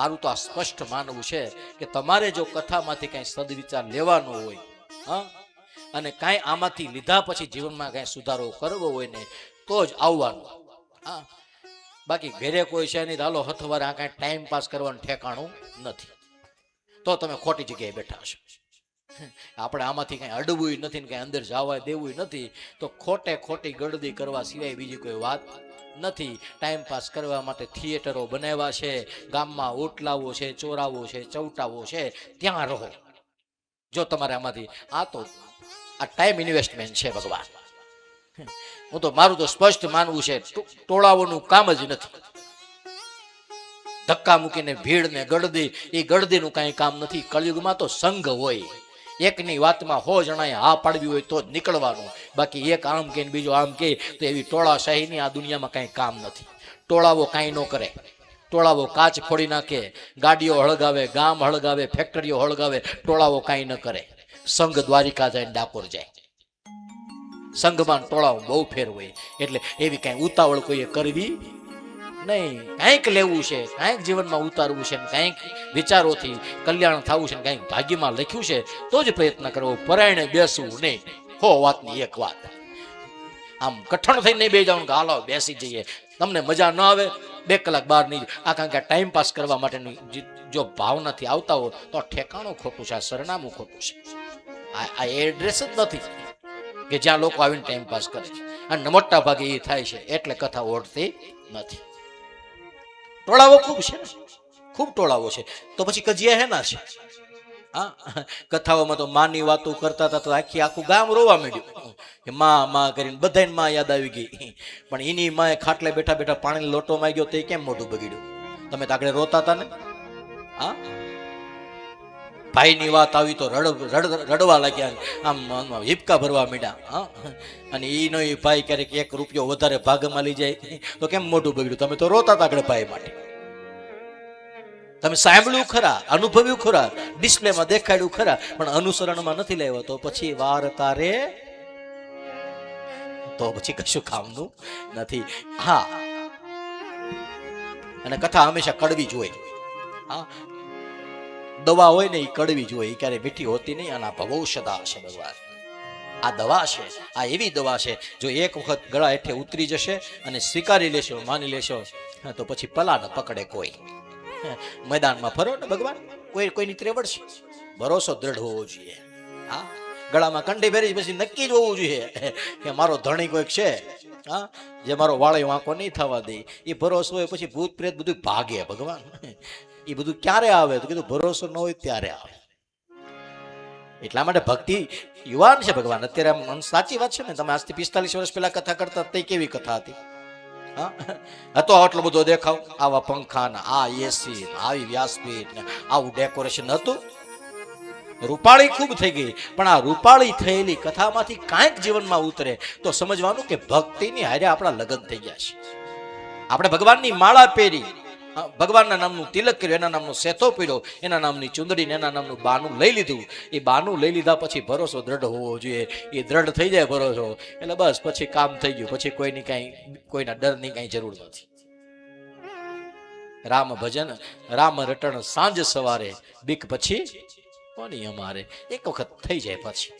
મારું તો આ સ્પષ્ટ માનવું છે કે તમારે જો કથામાંથી કાંઈ સદવિચાર લેવાનો હોય, હા, અને કાંઈ આમાંથી લીધા પછી જીવનમાં કાંઈ સુધારો કરવો હોય ને તો જ આવવાનું. હા, બાકી ઘરે કોઈ છે નહીં, હાલો હથવારે આ કાંઈ ટાઈમ પાસ કરવાનું ઠેકાણું નથી, તો તમે ખોટી જગ્યાએ બેઠા હશો. આપણે આમાંથી કાંઈ અડવું નથી ને કાંઈ અંદર જવા દેવું નથી, તો ખોટે ખોટી ગળદી કરવા સિવાય બીજી કોઈ વાત નથી. ટાઈમ પાસ કરવા માટે થિયેટરો બનાવ્યા છે, ગામમાં ઓટલાવો છે, ચોરાવો છે, ચૌટાવો છે, ત્યાં રહો. જો તમારે આમાંથી આ ટાઈમ ઇન્વેસ્ટમેન્ટ છે ભગવાન. હું તો મારું તો સ્પષ્ટ માનવું છે, ટોળાઓનું કામ જ નથી. ધક્કા મૂકીને ભીડ ને ગળદી, એ ગળદીનું કાંઈ કામ નથી. કળિયુગમાં તો સંઘ હોય, એકની વાતમાં 100 જણાએ હા પાડવી હોય તો જ નીકળવાનું. બાકી એક આમ કે બીજો આમ કે, તો એવી ટોળાશાહીની આ દુનિયામાં કાંઈ કામ નથી. ટોળાવો કાંઈ ન કરે. ટોળાવો કાચ ફોડી નાખે, ગાડીઓ હળગાવે, ગામ હળગાવે, ફેક્ટરીઓ હળગાવે, ટોળાવો કાંઈ ન કરે. સંઘ દ્વારિકા જાય, ડાકોર જાય. સંઘમાં ટોળાઓ બહુ ફેર હોય. એટલે એવી કાંઈ ઉતાવળ કોઈએ કરવી નહીં. કાંઈક લેવું છે, કાંઈક જીવનમાં ઉતારવું છે, કાંઈક વિચારોથી કલ્યાણ થવું છે, કાંઈક ભાગ્યમાં લખ્યું છે તો જ પ્રયત્ન કરવો. પરાયણે બેસવું નહીં. વાતની એક વાત, આમ કઠણ થઈને નહીં બે જવાનું કે હાલો બેસી જઈએ. તમને મજા ન આવે 2 કલાક બહાર નહીં. આ કારણ કે ટાઈમ પાસ કરવા માટેની જો ભાવનાથી આવતા હો તો ઠેકાણું ખોટું છે, આ સરનામું ખોટું છે. આ એડ્રેસ જ નથી કે જ્યાં લોકો આવીને ટાઈમ પાસ કરે છે. અને મોટા ભાગે એ થાય છે એટલે કથા ઓળતી નથી. ટોળાવો ખૂબ છે ને, ખૂબ ટોળાવો છે. તો પછી કજિયા હેના છે? હા, કથાઓમાં તો માની વાતો કરતા હતા તો આખું ગામ રોવા માંડ્યું કે માં કરીને બધાને માં યાદ આવી ગઈ. પણ એની માએ ખાટલે બેઠા બેઠા પાણીનો લોટો માંગ્યો તો એ કેમ મોઢું બગડ્યું? તમે તો આગળ રોતા હતા ને. હા, ભાઈની વાત આવી તો રડવા લાગ્યા, આમ હિપકા ભરવા માંડ્યા. હા, અને એનો એ ભાઈ ક્યારેક 1 રૂપિયો વધારે ભાગમાં લઈ જાય તો કેમ મોઢું બગડ્યું? તમે તો રોતા હતા આગળ ભાઈ માટે. તમે સાંભળ્યું ખરા, અનુભવ્યું ખરા, ડિસ્પ્લેમાં દેખાડ્યું ખરા, પણ અનુસરણમાં નથી લેવા તો પછી વાર તારે તો પછી કશું કામનું નથી. હા, અને કથા હંમેશા કડવી જોઈએ. હા, દવા હોય ને એ કડવી જોઈએ, ક્યારે મીઠી હોતી નહીં. અને આ ભવૌષધા છે ભગવાન, આ દવા છે. આ એવી દવા છે જો એક વખત ગળા હેઠે ઉતરી જશે અને સ્વીકારી લેશો, માની લેશો, તો પછી પલા ન પકડે કોઈ. મેદાનમાં ફરો ને ભગવાન, કોઈની ત્રેવડ છે? ભરોસો દ્રઢ હોવો જોઈએ. હા, ગળામાં કંઠી ભેરી પછી નક્કી જ હોવું જોઈએ કે મારો ધણી કોઈક છે, હા, જે મારો વાળે વાંકો નહીં થવા દે. એ ભરોસો હોય પછી ભૂત પ્રેત બધું ભાગે ભગવાન. એ બધું ક્યારે આવે? તો કીધું ભરોસો ન હોય ત્યારે આવે. એટલા માટે ભક્તિ યુવાન છે ભગવાન. અત્યારે સાચી વાત છે ને, તમે આજથી 45 વર્ષ પહેલા કથા કરતા તે કેવી કથા હતી? હતો આટલો બધો દેખાવ, આવા પંખા ને આ એસી, આવી વ્યાસપીઠ ને આવું ડેકોરેશન હતું. રૂપાળી ખૂબ થઈ ગઈ, પણ આ રૂપાળી થયેલી કથામાંથી કાંઈક જીવનમાં ઉતરે તો સમજવાનું કે ભક્તિની હારે આપણા લગ્ન થઈ ગયા છે. આપણે ભગવાનની માળા પહેરી, ભગવાનના નામનું તિલક કર્યું, એના નામનો સેતો પીડ્યો, એના નામની ચુંદડી ને એના નામનું બાનું લઈ લીધું. એ બાનું લઈ લીધા પછી ભરોસો દ્રઢ હોવો જોઈએ. એ દ્રઢ થઈ જાય ભરોસો એટલે બસ પછી કામ થઈ ગયું. પછી કોઈના ડરની કાંઈ જરૂર નથી. રામ ભજન રામ રટણ સાંજ સવારે, બીક પછી કોની અમારે. એક વખત થઈ જાય પછી